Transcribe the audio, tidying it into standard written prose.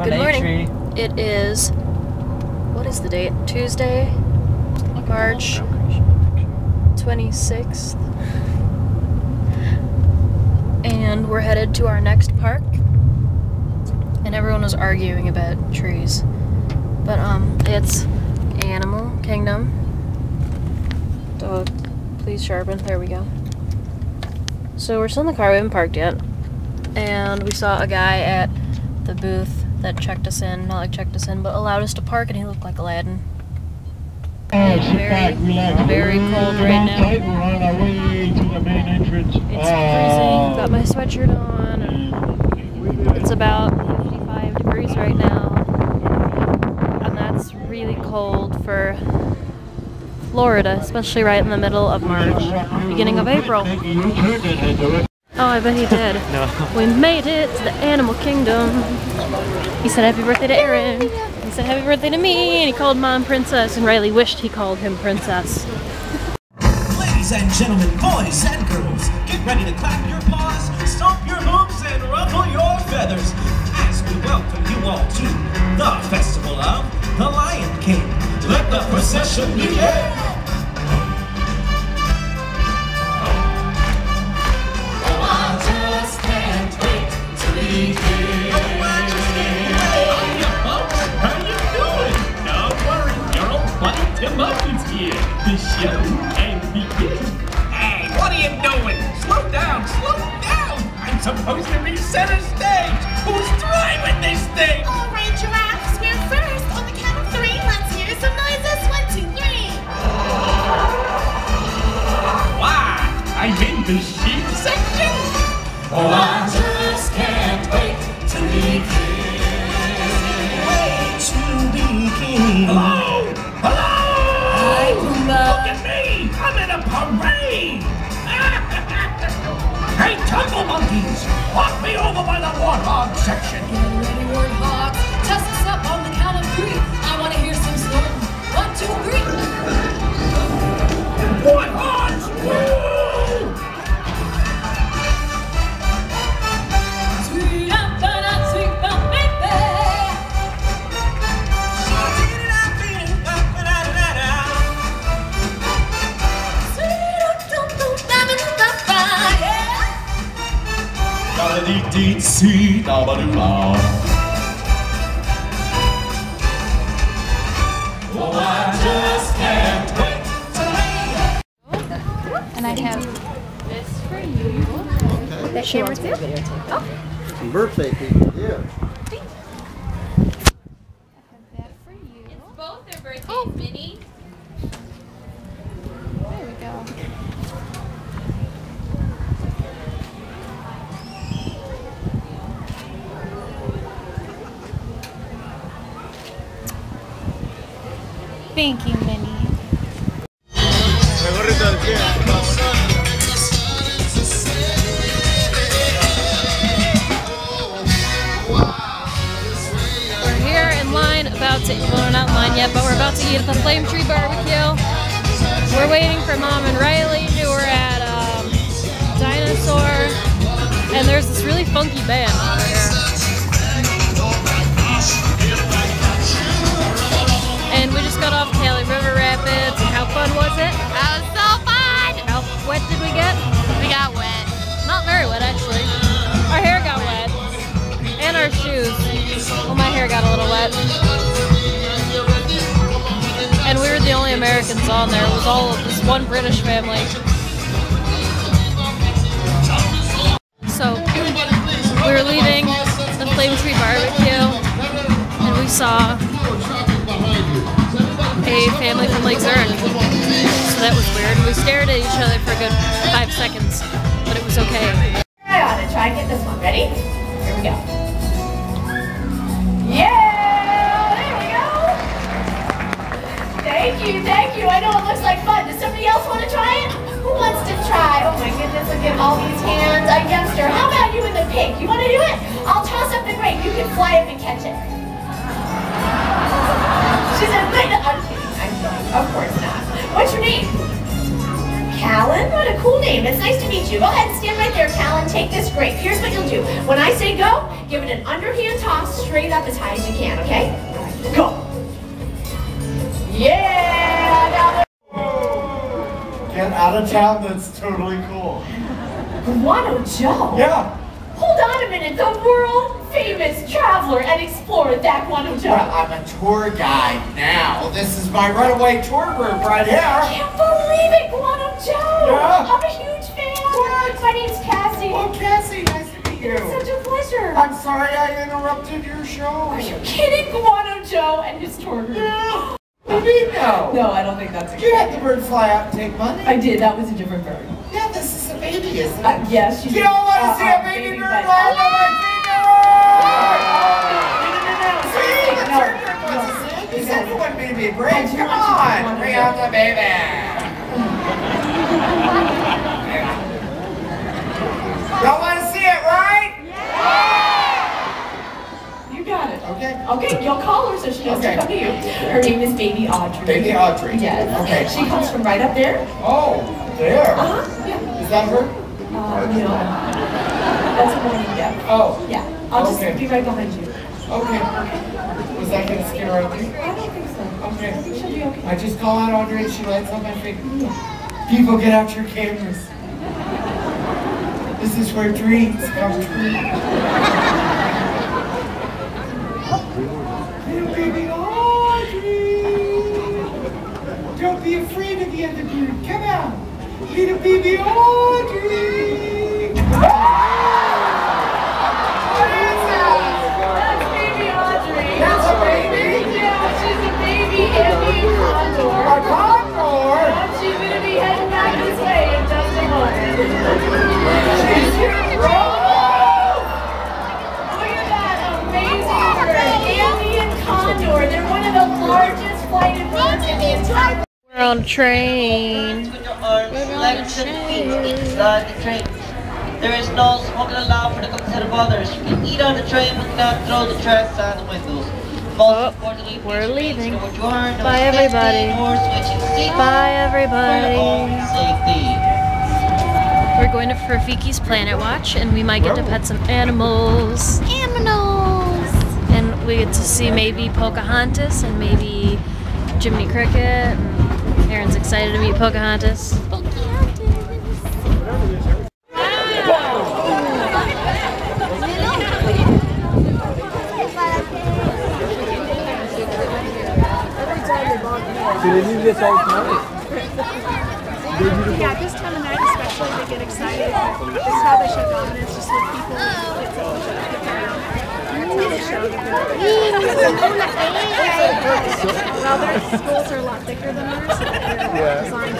Good morning. It is, what is the date? Tuesday, March 26th. And we're headed to our next park. And everyone was arguing about trees. But it's Animal Kingdom. Dog, please sharpen. There we go. So we're still in the car, we haven't parked yet. And we saw a guy at the booth that checked us in, not like checked us in, but allowed us to park, and he looked like Aladdin. Very cold right now. We're on our way to the main entrance. It's freezing. Got my sweatshirt on. And it's about 55 degrees right now. And that's really cold for Florida, especially right in the middle of March, beginning of April. Oh, I bet he did. No. We made it to the Animal Kingdom. He said happy birthday to Aaron. He said happy birthday to me, and he called Mom Princess, and Riley wished he called him Princess. Ladies and gentlemen, boys and girls, get ready to clap your paws, stomp your hooves, and ruffle your feathers as we welcome you all to the Festival of the Lion King. Let the procession begin! The show can begin. Hey, what are you doing? Slow down, slow down! I'm supposed to be center stage! Who's driving this thing? All right, giraffes, we're first. On the count of 3, let's hear some noises. 1, 2, 3. Why? I'm in the sheep section? Oh, I just can't wait to be king. Wait to be king. Hello? Hello? Look at me! I'm in a parade! Hey, Jungle Monkeys! Walk me over by the warthog section! Get ready, warthogs. Test us up on the count of 3. I want to hear some snorting. 1, 2, 3. Warthogs! Woo! Sweet up and up, sweet up, baby. Dee-dee-see, da-ba-doo-da. Oh, I just can't wait to And I have this for you. That camera too? Oh. Some birthday people, yeah. I have that for you. It's both their birthdays, Minnie. There we go. Thank you, Minnie. We're here in line about to, well, we're not in line yet, but we're about to eat at the Flame Tree Barbecue. We're waiting for Mom and Riley, who are at Dinosaur, and there's this really funky band over here. And we just got off Cali River Rapids, and how fun was it? That was so fun! How wet did we get? We got wet. Not very wet, actually. Our hair got wet. And our shoes. Well, my hair got a little wet. And we were the only Americans on there. It was all of this one British family. So, we were leaving the Flame Tree Barbecue, and we saw a family from Lake Zurich. So that was weird. We stared at each other for a good 5 seconds, but it was okay. I ought to try and get this one. Ready? Here we go. Yeah! There we go! Thank you, thank you. I know it looks like fun. Does somebody else want to try it? Who wants to try? Oh my goodness, look at all these hands. A youngster. How about you and the pig? You want to do it? I'll toss up the grape. You can fly up and catch it. She said, wait, I'm kidding. I'm kidding. Of course not. What's your name? Callan? What a cool name. It's nice to meet you. Go ahead and stand right there, Callan. take this grape. Here's what you'll do. When I say go, give it an underhand toss straight up as high as you can, okay? Go. Yeah! Get out of town, that's totally cool. Guano Joe? Yeah. Hold on a minute, the world famous traveler and explorer, that Guano Joe. Well, I'm a tour guide now. This is my runaway tour group right here. I can't believe it, Guano Joe. Yeah. I'm a huge fan. What? My name's Cassie. Oh, Cassie, nice to meet you. It's such a pleasure. I'm sorry I interrupted your show. Are you kidding, Guano Joe and his tour group? Yeah. What do you mean no? No, I don't think that's a You had the bird fly out and take money. I did, that was a different bird. Yeah, this is a baby, isn't it? Yes, she You don't want to see a baby bird land on my finger! See, the tour group wants to see it. You said you wanted me to be brave. Come on, bring out the baby. Y'all want to see it, right? You got it. Okay. Okay, you'll call her so she knows Okay. to come to you. Her name is Baby Audrey. Baby Audrey. Yes. Okay. She comes from right up there. Oh, there. Yeah. Is that her? No. That's a morning death. Oh. Yeah. I'll just Okay. be right behind you. Okay. Was that going to scare Audrey? I don't think so. Okay. I think she'll be okay. I just call out Audrey and she lights on my finger. People, get out your cameras. This is where dreams come true. Little baby Audrey! Don't be afraid of the other bird. Come out! Little baby Audrey! What is that? That's Baby Audrey. That's a baby? Yeah, she's a baby Indian condor. A condor? She's gonna be heading back this way in just a moment. She's here! Look at that amazing bird, Indian condor. They're one of the largest flighted birds in the entire. We're on a train. With your arms, legs, and feet inside the train. There is no smoking allowed for the consent of others. You can eat on the train, but cannot throw the trash out the windows. Most importantly, we're leaving. no adjourn, no Bye, spectating, everybody. or switching seats Bye, for everybody. your own safety. We're going to Rafiki's Planet Watch, and we might get to pet some animals. Animals! And we get to see maybe Pocahontas and maybe Jiminy Cricket. And Aaron's excited to meet Pocahontas. Do they do this all the time? Yeah, this time of night especially, they get excited. This is how they show dominance, just with people. It's all that's how they show that well, their skulls are a lot thicker than ours. So they're designed